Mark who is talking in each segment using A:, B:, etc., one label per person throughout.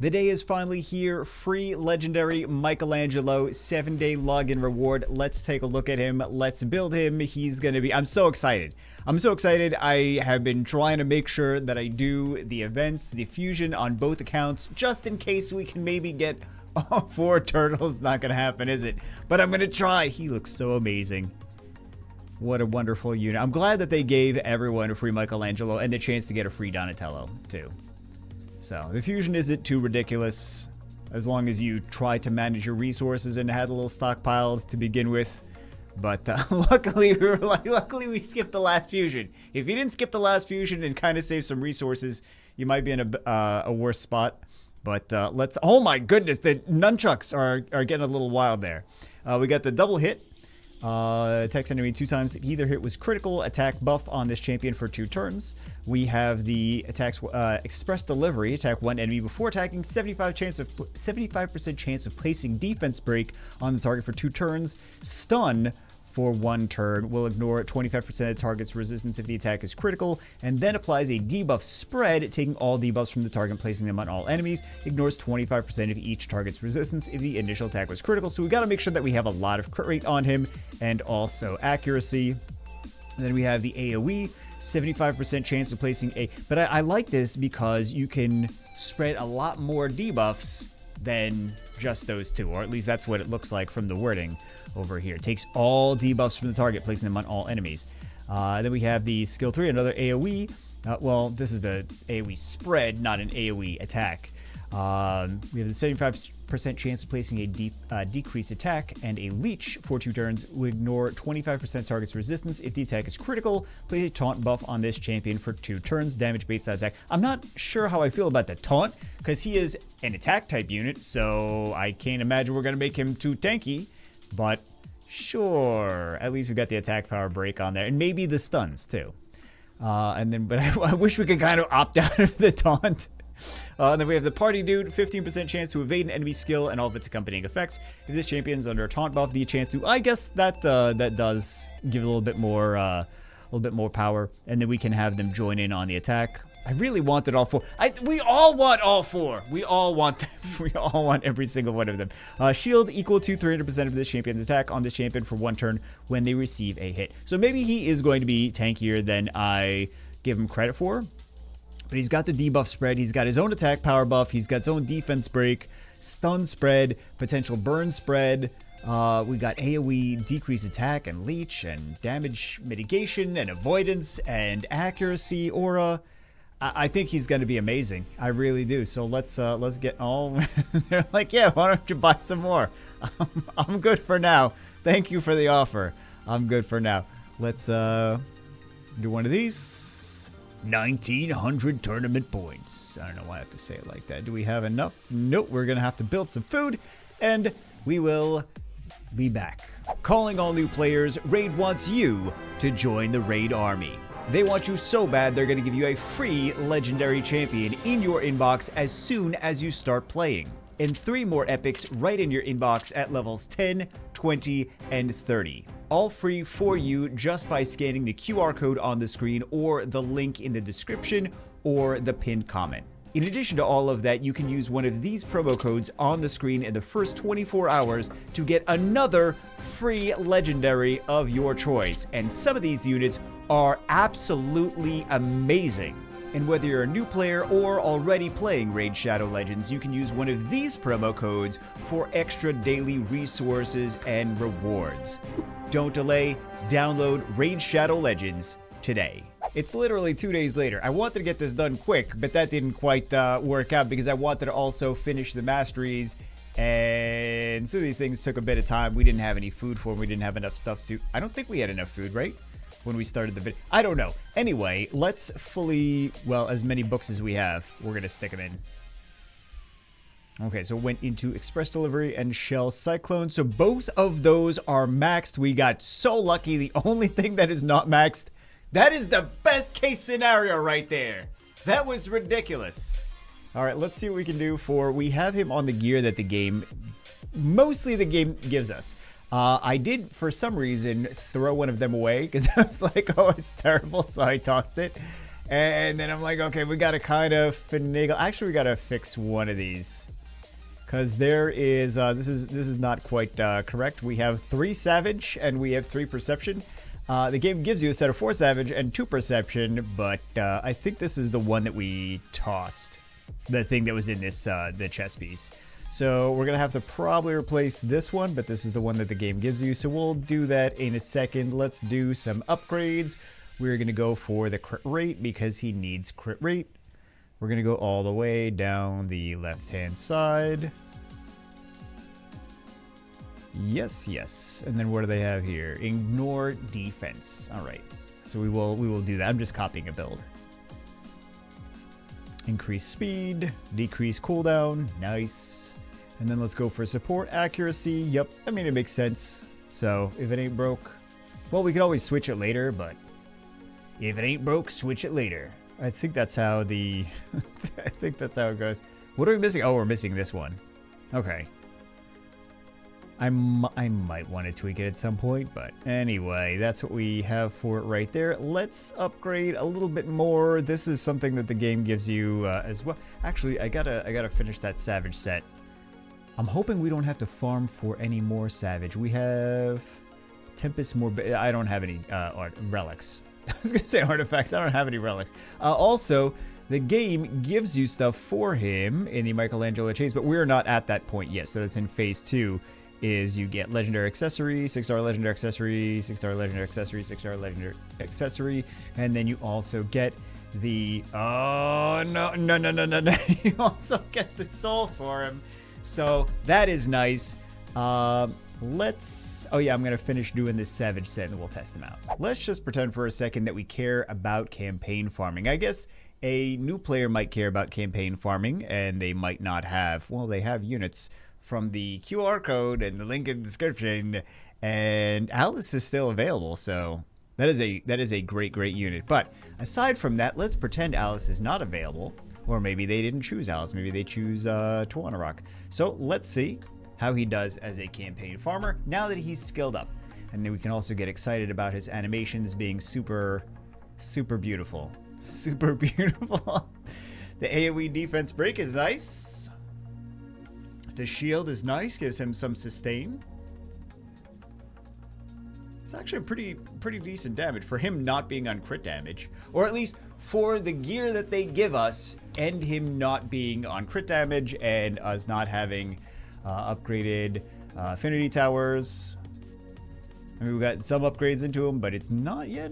A: The day is finally here. Free legendary Michelangelo 7-day login reward. Let's take a look at him. Let's build him. He's going to be... I'm so excited. I'm so excited. I have been trying to make sure that I do the events, the fusion on both accounts, just in case we can maybe get all 4 turtles. Not going to happen, is it? But I'm going to try. He looks so amazing. What a wonderful unit. I'm glad that they gave everyone a free Michelangelo and the chance to get a free Donatello, too. So, the fusion isn't too ridiculous, as long as you try to manage your resources and had a little stockpile to begin with. But luckily we skipped the last fusion. If you didn't skip the last fusion and kind of save some resources, you might be in a worse spot. But let's... Oh my goodness, the nunchucks are getting a little wild there. We got the double hit. Attacks enemy 2 times. Either hit was critical attack buff on this champion for 2 turns. We have the attacks express delivery. Attack 1 enemy before attacking. 75% chance of placing defense break on the target for 2 turns. Stun for 1 turn. Will ignore 25% of the target's resistance if the attack is critical, and then applies a debuff spread, taking all debuffs from the target and placing them on all enemies. Ignores 25% of each target's resistance if the initial attack was critical. So we got to make sure that we have a lot of crit rate on him and also accuracy. And then we have the AoE, 75% chance of placing a... But I like this because you can spread a lot more debuffs than just those 2, or at least that's what it looks like from the wording over here. Takes all debuffs from the target, placing them on all enemies. Then we have the skill 3, another AoE. Well, this is the AoE spread, not an AoE attack. We have the 75% chance of placing a decreased attack and a leech for 2 turns. We ignore 25% target's resistance if the attack is critical. Place a taunt buff on this champion for 2 turns. Damage based on attack. I'm not sure how I feel about the taunt because he is an attack type unit, so I can't imagine we're going to make him too tanky. But sure, at least we got the attack power break on there, and maybe the stuns too. But I wish we could kind of opt out of the taunt. And then we have the party dude, 15% chance to evade an enemy skill and all of its accompanying effects. If this champion's under a taunt buff, the chance to, I guess that does give a little bit more power, and then we can have them join in on the attack. I really wanted all 4. We all want all 4. We all want them. We all want every single one of them. Shield equal to 300% of this champion's attack on this champion for 1 turn when they receive a hit. So maybe he is going to be tankier than I give him credit for. But he's got the debuff spread. He's got his own attack power buff. He's got his own defense break, stun spread, potential burn spread. We got AoE decrease attack and leech and damage mitigation and avoidance and accuracy aura. I think he's going to be amazing. I really do. So let's get all... They're like, yeah, why don't you buy some more? I'm good for now. Thank you for the offer. I'm good for now. Let's do one of these. 1,900 tournament points. I don't know why I have to say it like that. Do we have enough? Nope. We're going to have to build some food, and we will be back. Calling all new players, Raid wants you to join the Raid army. They want you so bad they're going to give you a free legendary champion in your inbox as soon as you start playing. And 3 more epics right in your inbox at levels 10, 20, and 30. All free for you just by scanning the QR code on the screen or the link in the description or the pinned comment. In addition to all of that, you can use one of these promo codes on the screen in the first 24 hours to get another free legendary of your choice. And some of these units are absolutely amazing. And whether you're a new player or already playing Raid Shadow Legends, you can use one of these promo codes for extra daily resources and rewards. Don't delay, download Raid Shadow Legends today. It's literally 2 days later. I wanted to get this done quick, but that didn't quite work out because I wanted to also finish the masteries, and so these things took a bit of time. We didn't have any food for them. We didn't have enough stuff to... I don't think we had enough food, right? When we started the video. I don't know. Anyway, let's fully... Well, as many books as we have, we're going to stick them in. Okay, so it went into Express Delivery and Shell Cyclone. So both of those are maxed. We got so lucky. The only thing that is not maxed... That is the best case scenario right there. That was ridiculous. All right, let's see what we can do for... We have him on the gear that the game... Mostly the game gives us. I did, for some reason, throw one of them away because I was like, oh, it's terrible, so I tossed it. And then I'm like, okay, we got to kind of finagle. Actually, we got to fix one of these. Because there is, this is not quite correct. We have 3 Savage and we have 3 Perception. The game gives you a set of 4 Savage and 2 Perception, but I think this is the one that we tossed. The thing that was in this, the chess piece. So we're going to have to probably replace this one, but this is the one that the game gives you. So we'll do that in a second. Let's do some upgrades. We're going to go for the crit rate because he needs crit rate. We're going to go all the way down the left-hand side. Yes, yes. And then what do they have here? Ignore defense. All right. So we will do that. I'm just copying a build. Increase speed, decrease cooldown. Nice. And then let's go for support accuracy. Yep. I mean, it makes sense. So if it ain't broke, well, we could always switch it later, but if it ain't broke, switch it later. I think that's how the I think that's how it goes. What are we missing? Oh, we're missing this one. Okay. I might want to tweak it at some point, but anyway, that's what we have for it right there. Let's upgrade a little bit more. This is something that the game gives you as well. Actually, I gotta finish that Savage set. I'm hoping we don't have to farm for any more Savage. We have Tempest more. I don't have any relics. I was gonna say artifacts. I don't have any relics. Also, the game gives you stuff for him in the Michelangelo chase, but we're not at that point yet. So that's in phase 2. Is you get legendary accessory, 6-star legendary accessory, 6-star legendary accessory, 6-star legendary accessory, and then you also get the no. You also get the soul for him. So that is nice. Let's, oh yeah, I'm gonna finish doing this Savage set and we'll test them out. Let's just pretend for a second that we care about campaign farming. I guess a new player might care about campaign farming and they might not have, well, they have units from the QR code and the link in the description, and Alice is still available, so that is a great unit. But aside from that, let's pretend Alice is not available, or maybe they didn't choose Alice, maybe they choose Ruarc. So let's see how he does as a campaign farmer now that he's skilled up, and then we can also get excited about his animations being super beautiful. The AoE defense break is nice. The shield is nice, gives him some sustain. It's actually pretty decent damage for him not being on crit damage, or at least for the gear that they give us and him not being on crit damage and us not having upgraded affinity towers. I mean, we got some upgrades into him, but it's not yet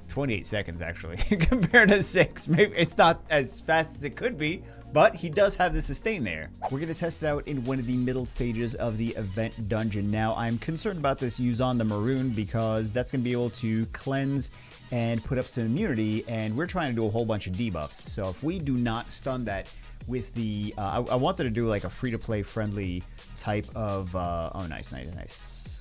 A: 28 seconds actually compared to 6. Maybe it's not as fast as it could be, but he does have the sustain there. We're going to test it out in one of the middle stages of the event dungeon. Now, I'm concerned about this use on the Maroon because that's going to be able to cleanse and put up some immunity, and we're trying to do a whole bunch of debuffs. So if we do not stun that with the, I wanted to do like a free-to-play friendly type of, oh, nice.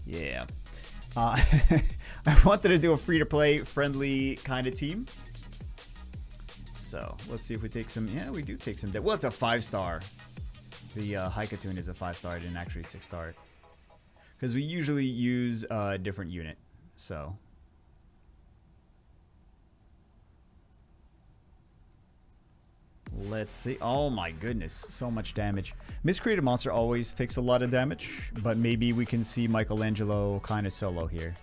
A: Yeah. I wanted to do a free-to-play friendly kind of team. So let's see if we take some. Yeah, we do take some. Well, it's a 5-star. The Haikatoon is a 5-star. I didn't actually 6-star it because we usually use a different unit. So let's see. Oh my goodness, so much damage. Miscreated monster always takes a lot of damage, but maybe we can see Michelangelo kind of solo here.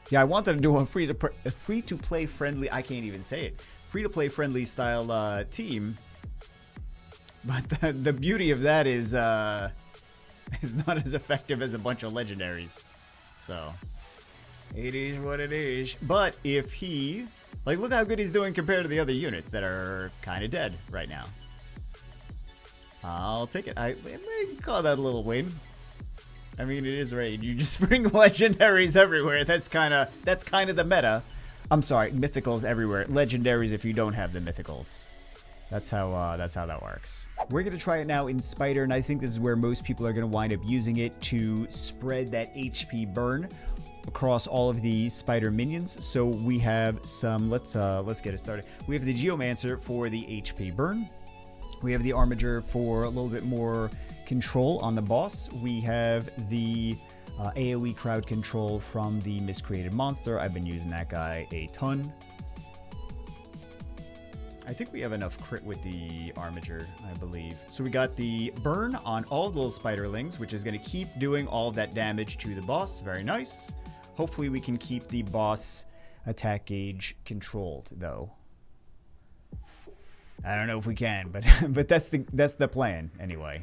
A: Yeah, I wanted to do a free-to-play friendly. I can't even say it. Free-to-play friendly style team, but the beauty of that is not as effective as a bunch of legendaries. So it is what it is. But if he, like, look how good he's doing compared to the other units that are kind of dead right now. I'll take it. I call that a little win. I mean, it is raid. You just bring legendaries everywhere. That's kind of the meta. I'm sorry, mythicals everywhere. Legendaries if you don't have the mythicals. That's how that works. We're gonna try it now in Spider, and I think this is where most people are gonna wind up using it to spread that HP burn across all of the Spider minions. So we have some. Let's get it started. We have the Geomancer for the HP burn. We have the Armiger for a little bit more control on the boss. We have the AoE crowd control from the Miscreated monster. I've been using that guy a ton. I think we have enough crit with the Armiger, I believe. So we got the burn on all the little spiderlings, which is going to keep doing all that damage to the boss. Very nice. Hopefully we can keep the boss attack gauge controlled, though. I don't know if we can, but that's the plan anyway.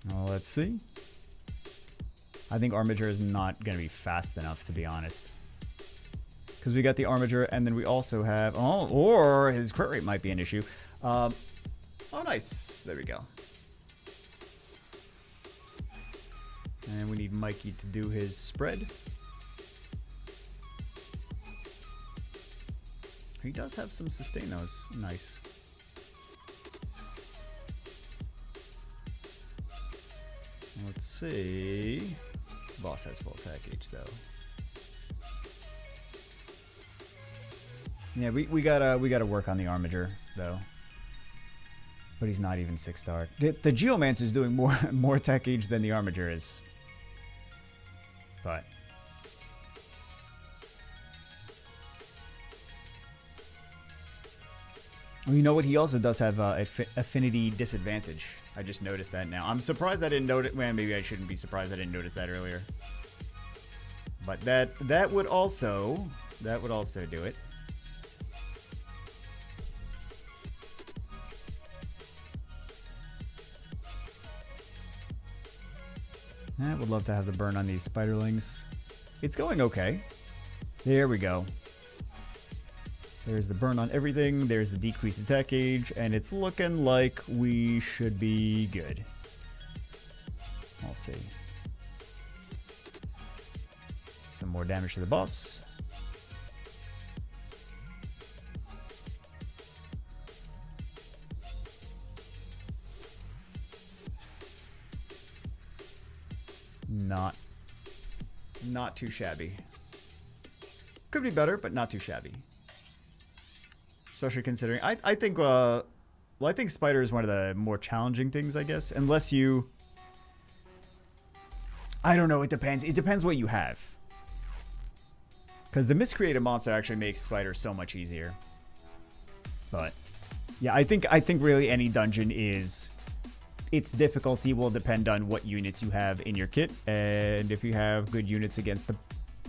A: Well, let's see. I think Armiger is not going to be fast enough, to be honest. Because we got the Armiger, and then we also have... Oh, or his crit rate might be an issue. Oh, nice. There we go. And we need Mikey to do his spread. He does have some sustain, though. Nice. Let's see. Boss has full attack gauge, though. Yeah, we gotta work on the Armiger, though. But he's not even 6-star. The Geomancer is doing more attack gauge than the Armiger is. But you know what? He also does have affinity disadvantage. I just noticed that now. I'm surprised I didn't notice. Well, maybe I shouldn't be surprised I didn't notice that earlier. But that would also do it. I would love to have the burn on these spiderlings. It's going okay. There we go. There's the burn on everything. There's the decreased attack gauge. And it's looking like we should be good. We'll see. Some more damage to the boss. Not too shabby. Could be better, but not too shabby. Especially considering, I think, well, I think Spider is one of the more challenging things, I guess. Unless you, I don't know, it depends. It depends what you have. Because the miscreated monster actually makes Spider so much easier. But, yeah, I think really any dungeon is, its difficulty will depend on what units you have in your kit. And if you have good units against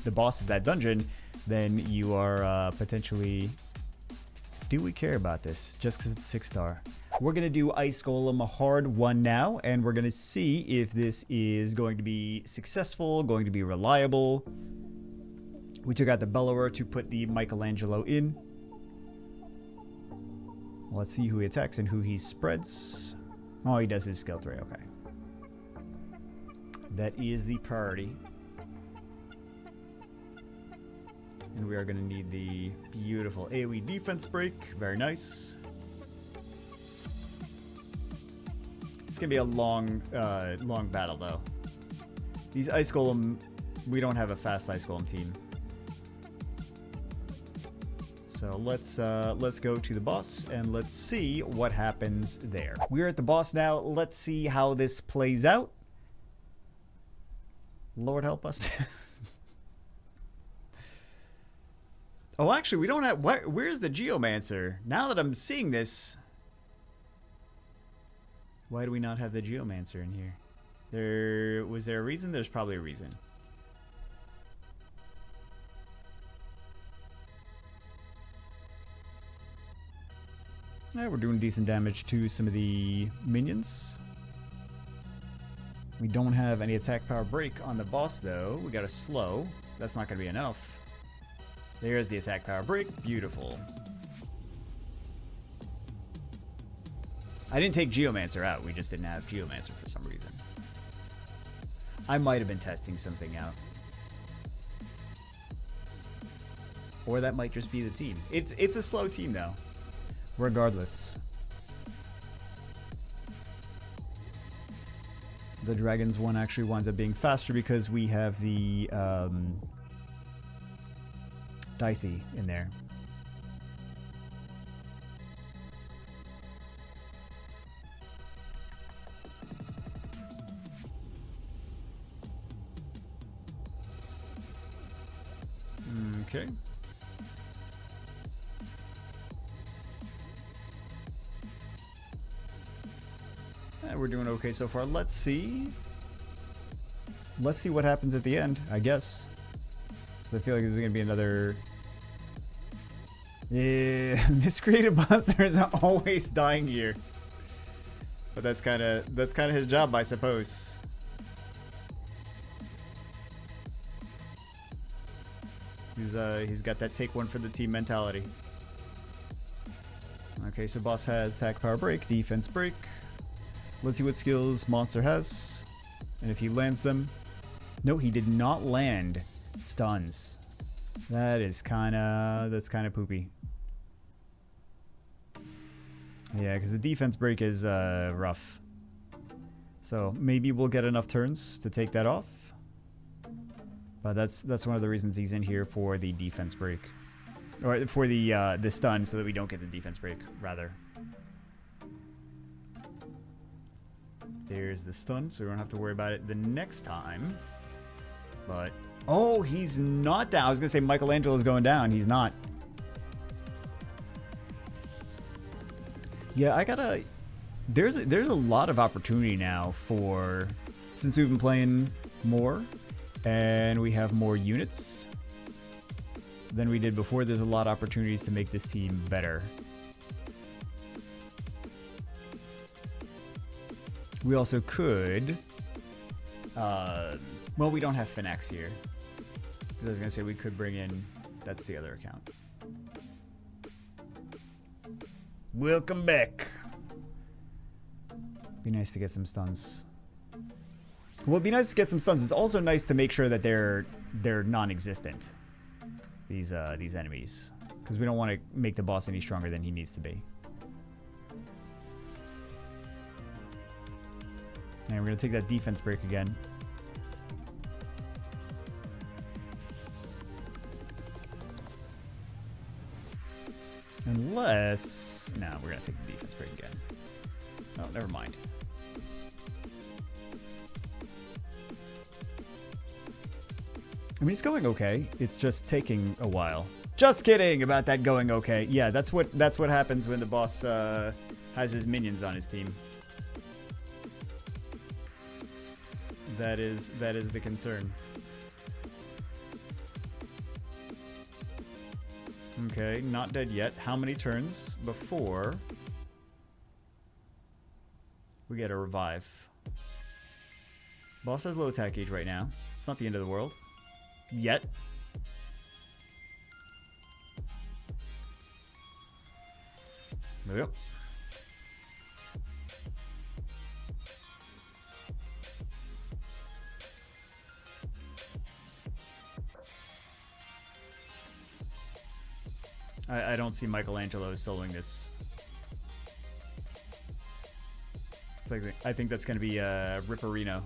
A: the boss of that dungeon, then you are potentially... Do we care about this? Just because it's 6-star. We're going to do Ice Golem a hard one now, and we're going to see if this is going to be successful, going to be reliable. We took out the Bellower to put the Michelangelo in. Let's see who he attacks and who he spreads. Oh, he does his skill 3. Okay. That is the priority. And we are going to need the beautiful AoE defense break. Very nice. It's going to be a long battle, though. These Ice Golem, we don't have a fast Ice Golem team. So let's go to the boss and let's see what happens there. We're at the boss now. Let's see how this plays out. Lord help us. Oh, actually, we don't have... Where's the Geomancer? Now that I'm seeing this... Why do we not have the Geomancer in here? Was there a reason? There's probably a reason. Yeah, we're doing decent damage to some of the minions. We don't have any attack power break on the boss, though. We got a slow. That's not going to be enough. There's the attack power break. Beautiful. I didn't take Geomancer out. We just didn't have Geomancer for some reason. I might have been testing something out. Or that might just be the team. It's a slow team, though. Regardless. The Dragons one actually winds up being faster because we have the... Dithy in there. Okay. We're doing okay so far. Let's see. Let's see what happens at the end, I guess. I feel like this is going to be another... Yeah, miscreated monsters are always dying here. But that's kind of his job, I suppose. He's got that take one for the team mentality. Okay, so boss has attack, power, break, defense, break. Let's see what skills monster has, and if he lands them. No, he did not land stuns. That's kind of poopy. Yeah, because the defense break is rough. So maybe we'll get enough turns to take that off. But that's one of the reasons he's in here, for the defense break, or for the stun, so that we don't get the defense break. Rather, there's the stun, so we don't have to worry about it the next time. But oh, he's not down. I was gonna say Michelangelo's going down. He's not. Yeah, I gotta. There's a lot of opportunity now for, since we've been playing more. And we have more units than we did before. There's a lot of opportunities to make this team better. We also could... well, we don't have Finax here. Because I was going to say we could bring in... That's the other account. Welcome back. Be nice to get some stuns. Well, it'd be nice to get some stuns. It's also nice to make sure that they're non-existent. These enemies, because we don't want to make the boss any stronger than he needs to be. And we're gonna take that defense break again. Unless, no, we're gonna take the defense break again. Oh, never mind. I mean, it's going okay. It's just taking a while. Just kidding about that going okay. Yeah, that's what happens when the boss has his minions on his team. That is the concern. Okay, not dead yet. How many turns before we get a revive? Boss has low attack gauge right now. It's not the end of the world. Yet. There we go. I don't see Michelangelo soloing this. It's like, I think that's going to be Ripperino.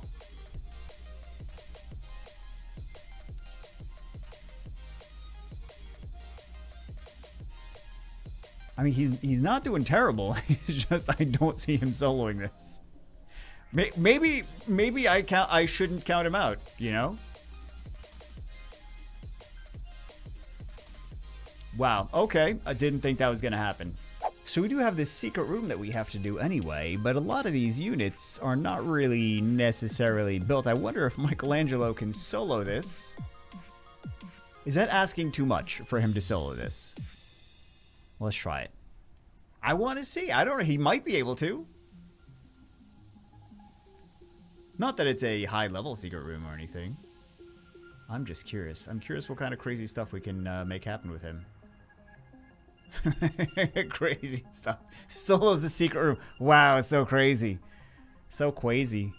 A: I mean, he's not doing terrible. It's just I don't see him soloing this. Maybe I shouldn't count him out, you know? Wow, okay. I didn't think that was gonna happen. So we do have this secret room that we have to do anyway, but a lot of these units are not really necessarily built. I wonder if Michelangelo can solo this. Is that asking too much for him to solo this? Let's try it. I want to see. I don't know. He might be able to. Not that it's a high-level secret room or anything. I'm just curious. I'm curious what kind of crazy stuff we can make happen with him. Crazy stuff. Solo's a secret room. Wow, it's so crazy. So crazy.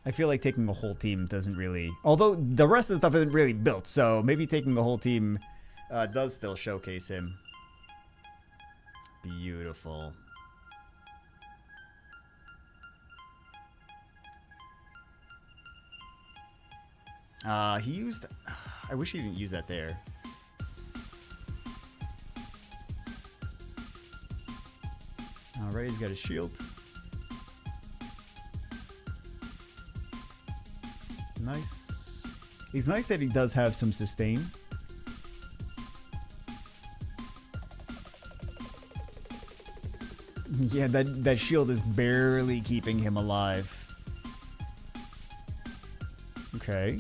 A: I feel like taking a whole team doesn't really... Although the rest of the stuff isn't really built, so maybe taking a whole team does still showcase him. Beautiful. He used... I wish he didn't use that there. Alright, he's got a shield. Nice. It's nice that he does have some sustain. Yeah, that shield is barely keeping him alive. Okay.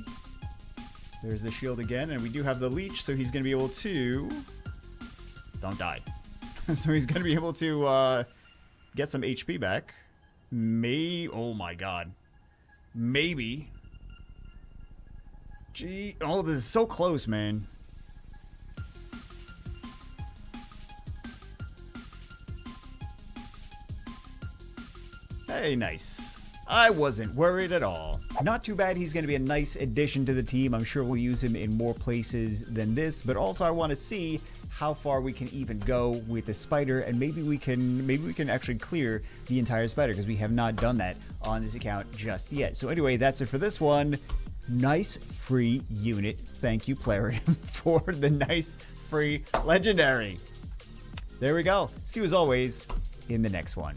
A: There's the shield again, and we do have the leech, so he's going to be able to... Don't die. So he's going to be able to get some HP back. Oh my god. Maybe. Gee. Oh, this is so close, man. Hey, nice. I wasn't worried at all. Not too bad. He's going to be a nice addition to the team. I'm sure we'll use him in more places than this, but also I want to see how far we can even go with the spider, and maybe we can actually clear the entire spider, because we have not done that on this account just yet. So anyway, that's it for this one. Nice free unit. Thank you, Plarium, for the nice free legendary. There we go. See you as always in the next one.